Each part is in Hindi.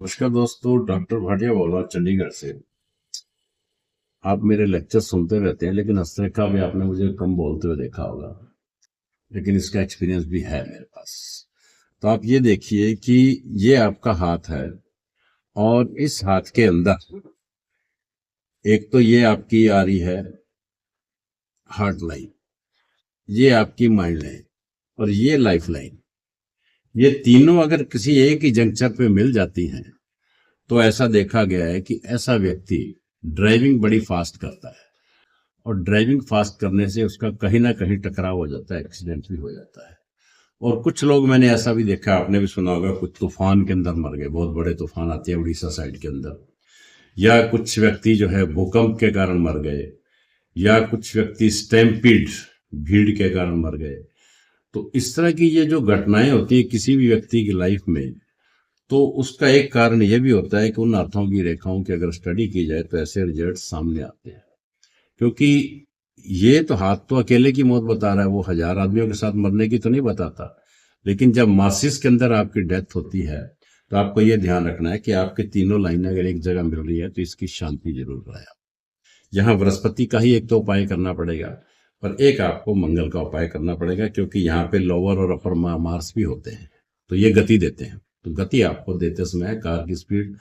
नमस्कार दोस्तों, डॉक्टर भाटिया बोल रहा हूँ चंडीगढ़ से। आप मेरे लेक्चर सुनते रहते हैं, लेकिन हस्तरेखा भी आपने मुझे कम बोलते हुए देखा होगा, लेकिन इसका एक्सपीरियंस भी है मेरे पास। तो आप ये देखिए कि ये आपका हाथ है, और इस हाथ के अंदर एक तो ये आपकी आ रही है हार्ट लाइन, ये आपकी माइंड लाइन, और ये लाइफ लाइन। ये तीनों अगर किसी एक ही जंक्शन पे मिल जाती हैं तो ऐसा देखा गया है कि ऐसा व्यक्ति ड्राइविंग बड़ी फास्ट करता है, और ड्राइविंग फास्ट करने से उसका कहीं ना कहीं टकराव हो जाता है, एक्सीडेंट भी हो जाता है। और कुछ लोग मैंने ऐसा भी देखा, आपने भी सुना होगा, कुछ तूफान के अंदर मर गए, बहुत बड़े तूफान आते हैं उड़ीसा साइड के अंदर, या कुछ व्यक्ति जो है भूकंप के कारण मर गए, या कुछ व्यक्ति स्टैम्पीड भीड़ के कारण मर गए। तो इस तरह की ये जो घटनाएं होती है किसी भी व्यक्ति की लाइफ में, तो उसका एक कारण यह भी होता है कि उन अर्थों की रेखाओं की अगर स्टडी की जाए तो ऐसे रिजल्ट सामने आते हैं। क्योंकि ये तो हाथ तो अकेले की मौत बता रहा है, वो 1000 आदमियों के साथ मरने की तो नहीं बताता। लेकिन जब मासिस के अंदर आपकी डेथ होती है तो आपको ये ध्यान रखना है कि आपके तीनों लाइनें अगर एक जगह मिल रही है तो इसकी शांति जरूर कराए। यहाँ बृहस्पति का ही एक तो उपाय करना पड़ेगा, पर एक आपको मंगल का उपाय करना पड़ेगा, क्योंकि यहाँ पे लोअर और अपर मार्स भी होते हैं, तो ये गति देते हैं। तो गति आपको देते समय कार की स्पीड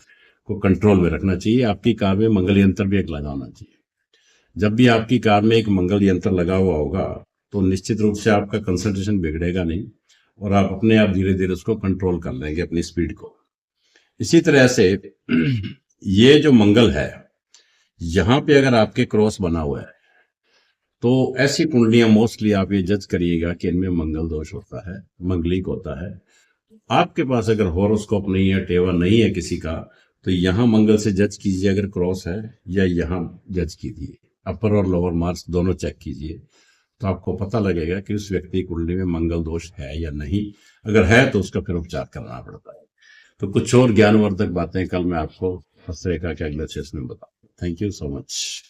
को कंट्रोल में रखना चाहिए। आपकी कार में मंगल यंत्र भी एक लगाना चाहिए। जब भी आपकी कार में एक मंगल यंत्र लगा हुआ होगा तो निश्चित रूप से आपका कंसंट्रेशन बिगड़ेगा नहीं, और आप अपने आप धीरे धीरे उसको कंट्रोल कर लेंगे, अपनी स्पीड को। इसी तरह से ये जो मंगल है, यहाँ पे अगर आपके क्रॉस बना हुआ है तो ऐसी कुंडलियां मोस्टली आप ये जज करिएगा कि इनमें मंगल दोष होता है, मंगलिक होता है। आपके पास अगर हॉरोस्कोप नहीं है, टेवा नहीं है किसी का, तो यहाँ मंगल से जज कीजिए अगर क्रॉस है, या यहाँ जज कीजिए, अपर और लोअर मार्क्स दोनों चेक कीजिए, तो आपको पता लगेगा कि उस व्यक्ति की कुंडली में मंगल दोष है या नहीं। अगर है तो उसका फिर उपचार करना पड़ता है। तो कुछ और ज्ञानवर्धक बातें कल मैं आपको हस्तरेखा के अगले सेशन में बताऊँ। Thank you so much.